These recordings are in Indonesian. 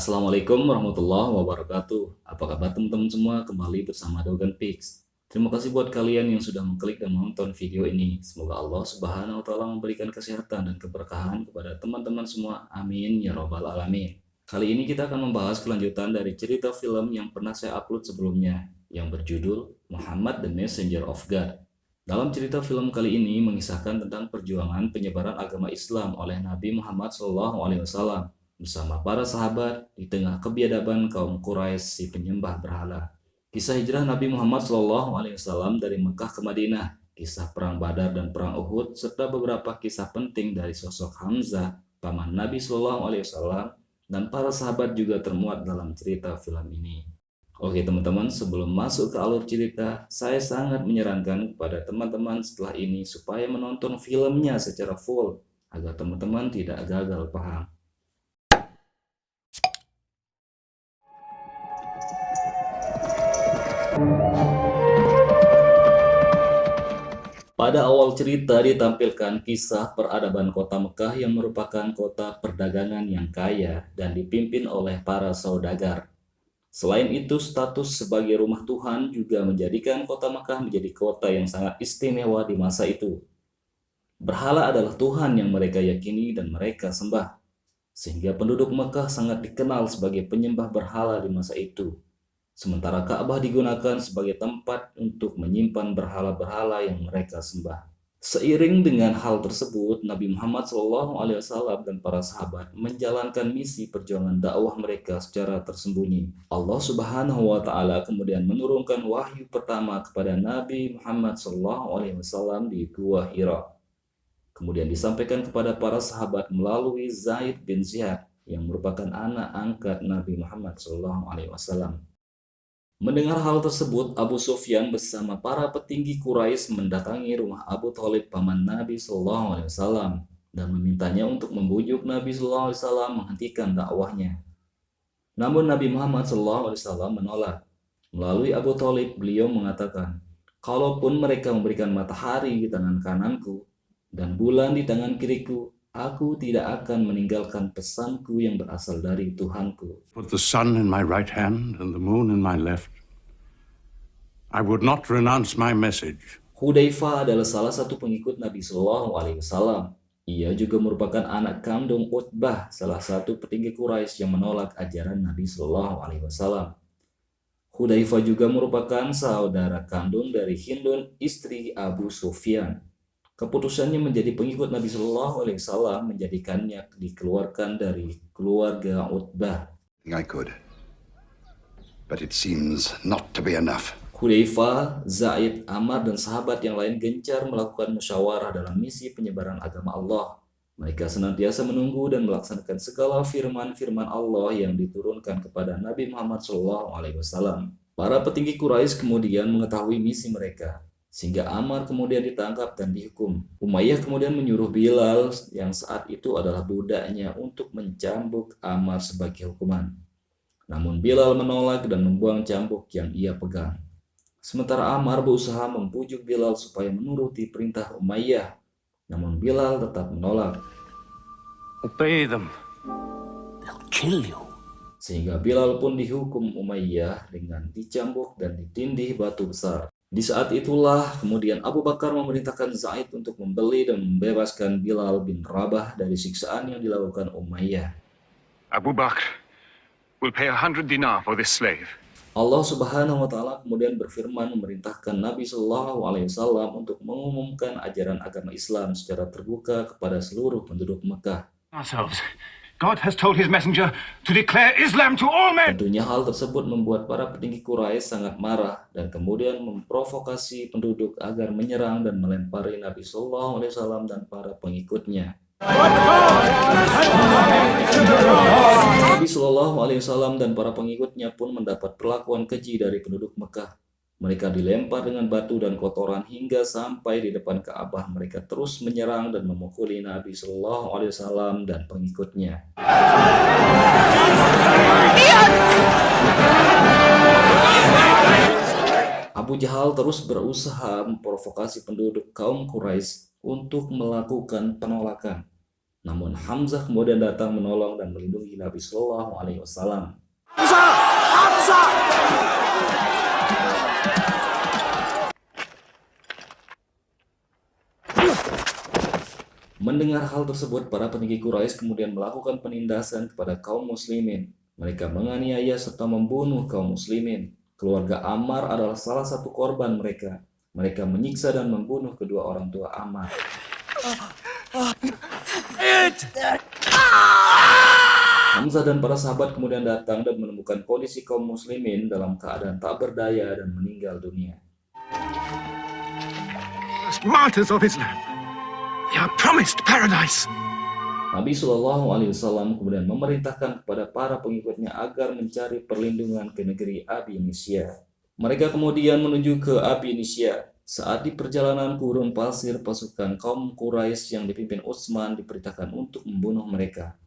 Assalamualaikum warahmatullahi wabarakatuh. Apa kabar teman-teman semua? Kembali bersama Dogan Pix. Terima kasih buat kalian yang sudah mengklik dan menonton video ini. Semoga Allah Subhanahu wa taala memberikan kesehatan dan keberkahan kepada teman-teman semua. Amin ya robbal alamin. Kali ini kita akan membahas kelanjutan dari cerita film yang pernah saya upload sebelumnya, yang berjudul Muhammad the Messenger of God. Dalam cerita film kali ini mengisahkan tentang perjuangan penyebaran agama Islam oleh Nabi Muhammad SAW bersama para sahabat di tengah kebiadaban kaum Quraisy si penyembah berhala. Kisah hijrah Nabi Muhammad SAW dari Mekah ke Madinah, kisah perang Badar dan perang Uhud, serta beberapa kisah penting dari sosok Hamzah, paman Nabi SAW, dan para sahabat juga termuat dalam cerita film ini. Oke teman-teman, sebelum masuk ke alur cerita, saya sangat menyarankan kepada teman-teman setelah ini supaya menonton filmnya secara full, agar teman-teman tidak gagal paham. Pada awal cerita ditampilkan kisah peradaban kota Mekah yang merupakan kota perdagangan yang kaya dan dipimpin oleh para saudagar. Selain itu, status sebagai rumah Tuhan juga menjadikan kota Mekah menjadi kota yang sangat istimewa di masa itu. Berhala adalah Tuhan yang mereka yakini dan mereka sembah, sehingga penduduk Mekah sangat dikenal sebagai penyembah berhala di masa itu. Sementara Ka'bah digunakan sebagai tempat untuk menyimpan berhala-berhala yang mereka sembah. Seiring dengan hal tersebut, Nabi Muhammad SAW dan para sahabat menjalankan misi perjuangan dakwah mereka secara tersembunyi. Allah Subhanahu wa Ta'ala kemudian menurunkan wahyu pertama kepada Nabi Muhammad SAW di Gua Hira. Kemudian disampaikan kepada para sahabat melalui Zaid bin Ziyad yang merupakan anak angkat Nabi Muhammad SAW. Mendengar hal tersebut, Abu Sufyan bersama para petinggi Quraisy mendatangi rumah Abu Thalib paman Nabi SAW dan memintanya untuk membujuk Nabi SAW menghentikan dakwahnya. Namun Nabi Muhammad SAW menolak. Melalui Abu Thalib, beliau mengatakan, "Kalaupun mereka memberikan matahari di tangan kananku dan bulan di tangan kiriku, aku tidak akan meninggalkan pesanku yang berasal dari Tuhanku." Put the sun in my right hand and the moon in my left, I would not renounce my message. Hudzaifah adalah salah satu pengikut Nabi Shallallahu Alaihi Wasallam. Ia juga merupakan anak kandung Utbah, salah satu petinggi Quraisy yang menolak ajaran Nabi Shallallahu Alaihi Wasallam. Hudzaifah juga merupakan saudara kandung dari Hindun, istri Abu Sufyan. Keputusannya menjadi pengikut Nabi Shallallahu Alaihi Wasallam menjadikannya dikeluarkan dari keluarga Utbah. I could, but it seems not to be enough. Hudzaifah, Zaid, Ammar, dan sahabat yang lain gencar melakukan musyawarah dalam misi penyebaran agama Allah. Mereka senantiasa menunggu dan melaksanakan segala firman-firman Allah yang diturunkan kepada Nabi Muhammad SAW. Para petinggi Quraisy kemudian mengetahui misi mereka, sehingga Ammar kemudian ditangkap dan dihukum. Umayyah kemudian menyuruh Bilal yang saat itu adalah budaknya untuk mencambuk Ammar sebagai hukuman. Namun Bilal menolak dan membuang cambuk yang ia pegang. Sementara Ammar berusaha membujuk Bilal supaya menuruti perintah Umayyah, namun Bilal tetap menolak. Obey them. They'll kill you. Sehingga Bilal pun dihukum Umayyah dengan dicambuk dan ditindih batu besar. Di saat itulah kemudian Abu Bakar memerintahkan Zaid untuk membeli dan membebaskan Bilal bin Rabah dari siksaan yang dilakukan Umayyah. Abu Bakr will pay 100 dinar for this slave. Allah Subhanahu wa Ta'ala kemudian berfirman memerintahkan Nabi Shallallahu Alaihi Wasallam untuk mengumumkan ajaran agama Islam secara terbuka kepada seluruh penduduk Mekah. Ourselves. God has told his messenger to declare Islam to all men. Tentunya hal tersebut membuat para petinggi Quraisy sangat marah dan kemudian memprovokasi penduduk agar menyerang dan melempari Nabi Shallallahu Alaihi Wasallam dan para pengikutnya. Nabi Shallallahu Alaihi Wasallam dan para pengikutnya pun mendapat perlakuan keji dari penduduk Mekah. Mereka dilempar dengan batu dan kotoran hingga sampai di depan Ka'bah. Mereka terus menyerang dan memukuli Nabi Shallallahu Alaihi Wasallam dan pengikutnya. Abu Jahal terus berusaha memprovokasi penduduk kaum Quraisy untuk melakukan penolakan. Namun Hamzah kemudian datang menolong dan melindungi Nabi Shallallahu Alaihi Wasallam. Mendengar hal tersebut, para petinggi Quraisy kemudian melakukan penindasan kepada kaum muslimin. Mereka menganiaya serta membunuh kaum muslimin. Keluarga Ammar adalah salah satu korban mereka. Mereka menyiksa dan membunuh kedua orang tua Ammar. Hamzah dan para sahabat kemudian datang dan menemukan kondisi kaum muslimin dalam keadaan tak berdaya dan meninggal dunia. Martyrs of Islam. They are promised paradise. Nabi Shallallahu Alaihi Wasallam kemudian memerintahkan kepada para pengikutnya agar mencari perlindungan ke negeri Abysinnia. Mereka kemudian menuju ke Abysinnia. Saat di perjalanan ke gurun pasir, pasukan kaum Quraisy yang dipimpin Utsman diperintahkan untuk membunuh mereka.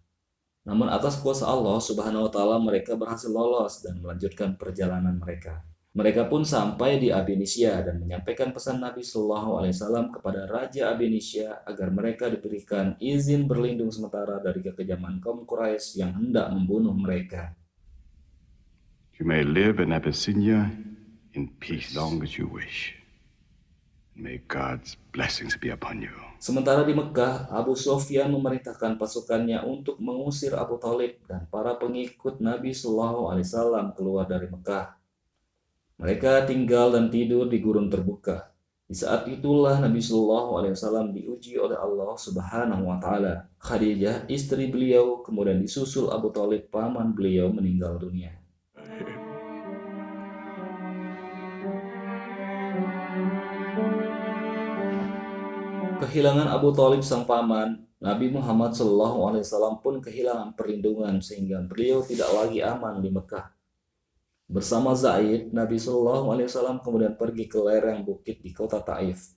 Namun atas kuasa Allah Subhanahu wa Ta'ala mereka berhasil lolos dan melanjutkan perjalanan mereka. Mereka pun sampai di Abysinnia dan menyampaikan pesan Nabi Shallallahu Alaihi Wasallam kepada Raja Abysinnia agar mereka diberikan izin berlindung sementara dari kekejaman kaum Quraisy yang hendak membunuh mereka. You may live in Abyssinia in peace long as you wish. May God's blessings be upon you. Sementara di Mekah, Abu Sufyan memerintahkan pasukannya untuk mengusir Abu Thalib dan para pengikut Nabi Shallallahu Alaihi Wasallam keluar dari Mekah. Mereka tinggal dan tidur di gurun terbuka. Di saat itulah Nabi Shallallahu Alaihi Wasallam diuji oleh Allah Subhanahu Wa Taala. Khadijah, istri beliau, kemudian disusul Abu Thalib, paman beliau, meninggal dunia. Kehilangan Abu Thalib sang paman, Nabi Muhammad SAW pun kehilangan perlindungan sehingga beliau tidak lagi aman di Mekah. Bersama Zaid, Nabi SAW kemudian pergi ke lereng bukit di kota Taif.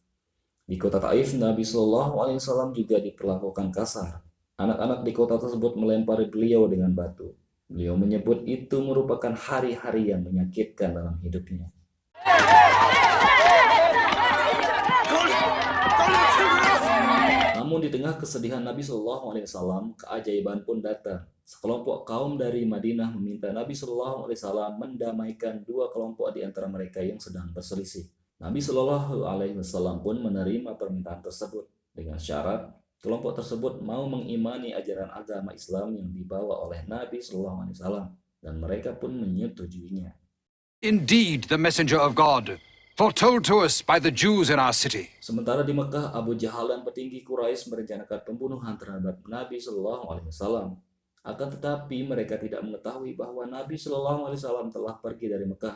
Di kota Taif, Nabi SAW juga diperlakukan kasar. Anak-anak di kota tersebut melempari beliau dengan batu. Beliau menyebut itu merupakan hari-hari yang menyakitkan dalam hidupnya. Namun di tengah kesedihan Nabi SAW, keajaiban pun datang. Sekelompok kaum dari Madinah meminta Nabi SAW mendamaikan dua kelompok di antara mereka yang sedang berselisih. Nabi SAW pun menerima permintaan tersebut dengan syarat kelompok tersebut mau mengimani ajaran agama Islam yang dibawa oleh Nabi SAW dan mereka pun menyetujuinya. Indeed, the messenger of God, foretold to us by the Jews in our city. Sementara di Mekah, Abu Jahal dan petinggi Quraisy merencanakan pembunuhan terhadap Nabi SAW. Akan tetapi mereka tidak mengetahui bahwa Nabi SAW telah pergi dari Mekah,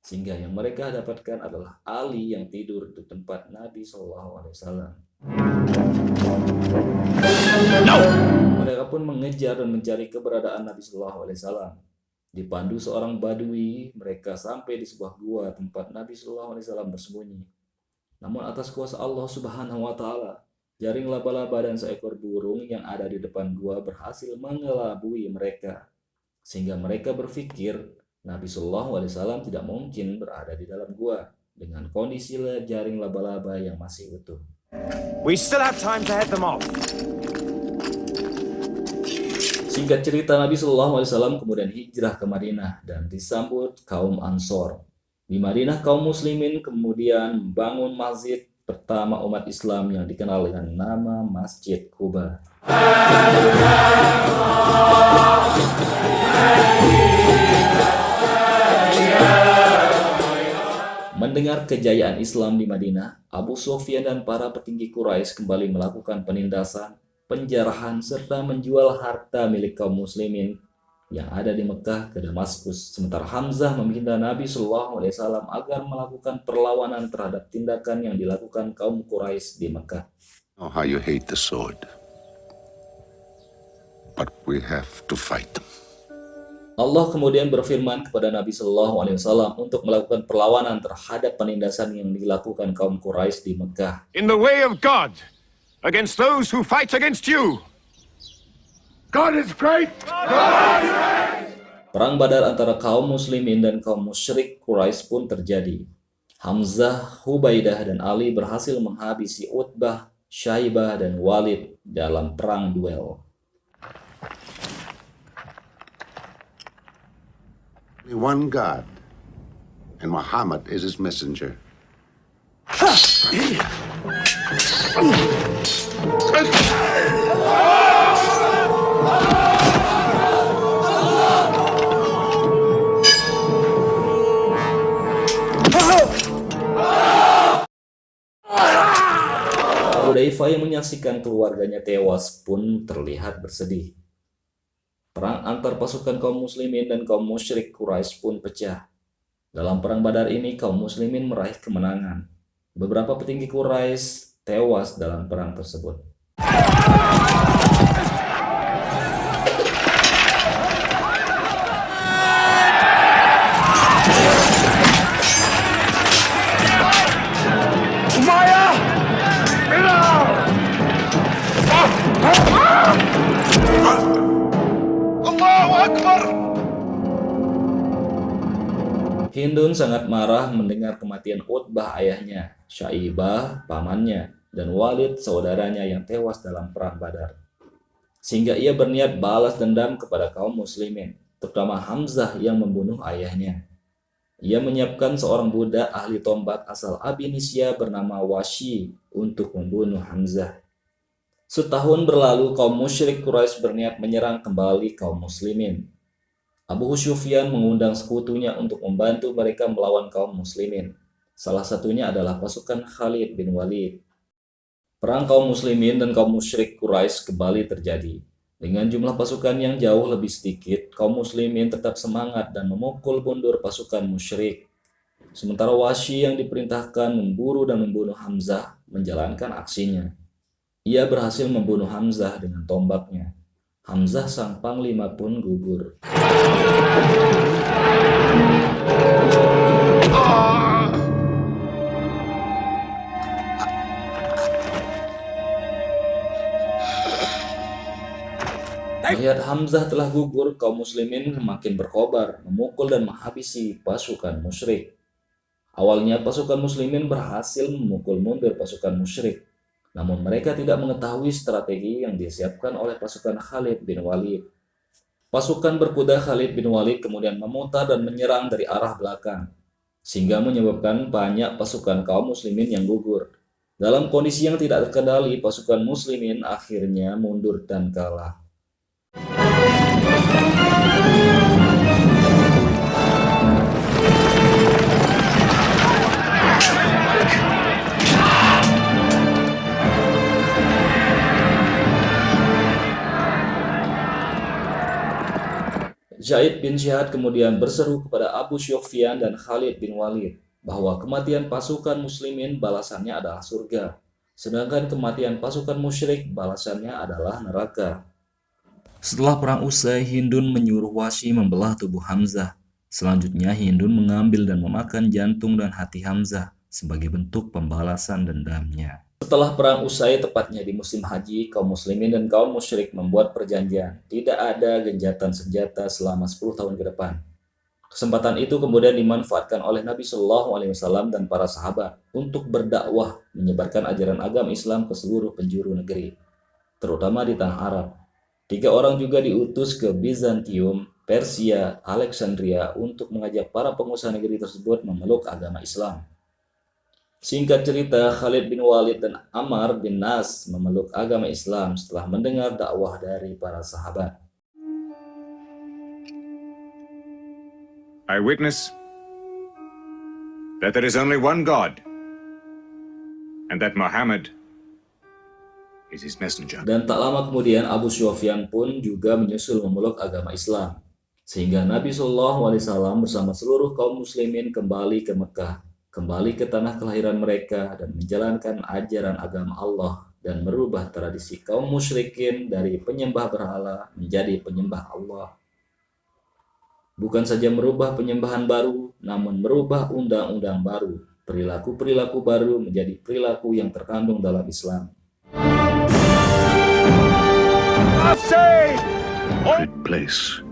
sehingga yang mereka dapatkan adalah Ali yang tidur di tempat Nabi SAW. No! Mereka pun mengejar dan mencari keberadaan Nabi SAW. Dipandu seorang badui, mereka sampai di sebuah gua tempat Nabi SAW bersembunyi. Namun atas kuasa Allah Subhanahu wa Ta'ala, jaring laba-laba dan seekor burung yang ada di depan gua berhasil mengelabui mereka, sehingga mereka berpikir Nabi SAW tidak mungkin berada di dalam gua dengan kondisi jaring laba-laba yang masih utuh. We still have time to head them off. Singkat cerita, Nabi SAW kemudian hijrah ke Madinah dan disambut kaum Ansor. Di Madinah, kaum muslimin kemudian membangun masjid pertama umat Islam yang dikenal dengan nama Masjid Quba. Mendengar kejayaan Islam di Madinah, Abu Sufyan dan para petinggi Quraisy kembali melakukan penindasan, penjarahan, serta menjual harta milik kaum muslimin yang ada di Mekah ke Damaskus. Sementara Hamzah meminta Nabi SAW agar melakukan perlawanan terhadap tindakan yang dilakukan kaum Quraisy di Mekah. I know how you hate the sword, but we have to fight them. Allah kemudian berfirman kepada Nabi SAW untuk melakukan perlawanan terhadap penindasan yang dilakukan kaum Quraisy di Mekah. In the way of God, against those who fight against you. God is great! Perang Badar antara kaum muslimin dan kaum musyrik Quraisy pun terjadi. Hamzah, Hubaidah, dan Ali berhasil menghabisi Utbah, Syaibah dan Walid dalam perang duel. Only one God, and Muhammad is his messenger. Hudzaifah yang menyaksikan keluarganya tewas pun terlihat bersedih. Perang antar pasukan kaum muslimin dan kaum musyrik Quraisy pun pecah. Dalam perang Badar ini kaum muslimin meraih kemenangan. Beberapa petinggi Quraisy tewas dalam perang tersebut. Hindun sangat marah mendengar kematian Utbah ayahnya, Syaibah pamannya, dan Walid saudaranya yang tewas dalam perang Badar. Sehingga ia berniat balas dendam kepada kaum muslimin, terutama Hamzah yang membunuh ayahnya. Ia menyiapkan seorang budak ahli tombak asal Abinisya bernama Washi untuk membunuh Hamzah. Setahun berlalu kaum musyrik Quraisy berniat menyerang kembali kaum muslimin. Abu Sufyan mengundang sekutunya untuk membantu mereka melawan kaum muslimin. Salah satunya adalah pasukan Khalid bin Walid. Perang kaum muslimin dan kaum musyrik Quraisy kembali terjadi. Dengan jumlah pasukan yang jauh lebih sedikit, kaum muslimin tetap semangat dan memukul mundur pasukan musyrik. Sementara Washi yang diperintahkan memburu dan membunuh Hamzah menjalankan aksinya. Ia berhasil membunuh Hamzah dengan tombaknya. Hamzah sang panglima pun gugur. Melihat Hamzah telah gugur, kaum muslimin makin berkobar, memukul dan menghabisi pasukan musyrik. Awalnya pasukan muslimin berhasil memukul mundur pasukan musyrik. Namun mereka tidak mengetahui strategi yang disiapkan oleh pasukan Khalid bin Walid. Pasukan berkuda Khalid bin Walid kemudian memutar dan menyerang dari arah belakang, sehingga menyebabkan banyak pasukan kaum muslimin yang gugur. Dalam kondisi yang tidak terkendali, pasukan muslimin akhirnya mundur dan kalah. Zaid bin Syihad kemudian berseru kepada Abu Sufyan dan Khalid bin Walid bahwa kematian pasukan muslimin balasannya adalah surga, sedangkan kematian pasukan musyrik balasannya adalah neraka. Setelah perang usai, Hindun menyuruh Washi membelah tubuh Hamzah. Selanjutnya Hindun mengambil dan memakan jantung dan hati Hamzah sebagai bentuk pembalasan dendamnya. Setelah perang usai, tepatnya di musim haji, kaum muslimin dan kaum musyrik membuat perjanjian tidak ada genjatan senjata selama 10 tahun ke depan. Kesempatan itu kemudian dimanfaatkan oleh Nabi Shallallahu Alaihi Wasallam dan para sahabat untuk berdakwah menyebarkan ajaran agama Islam ke seluruh penjuru negeri, terutama di tanah Arab. 3 orang juga diutus ke Bizantium, Persia, Alexandria untuk mengajak para pengusaha negeri tersebut memeluk agama Islam. Singkat cerita, Khalid bin Walid dan Ammar bin Nas memeluk agama Islam setelah mendengar dakwah dari para sahabat. I witness that there is only one God, and that Muhammad is his messenger. Dan tak lama kemudian Abu Sufyan pun juga menyusul memeluk agama Islam, sehingga Nabi SAW bersama seluruh kaum muslimin kembali ke Mekah, kembali ke tanah kelahiran mereka dan menjalankan ajaran agama Allah dan merubah tradisi kaum musyrikin dari penyembah berhala menjadi penyembah Allah. Bukan saja merubah penyembahan baru, namun merubah undang-undang baru, perilaku-perilaku baru menjadi perilaku yang terkandung dalam Islam. Good place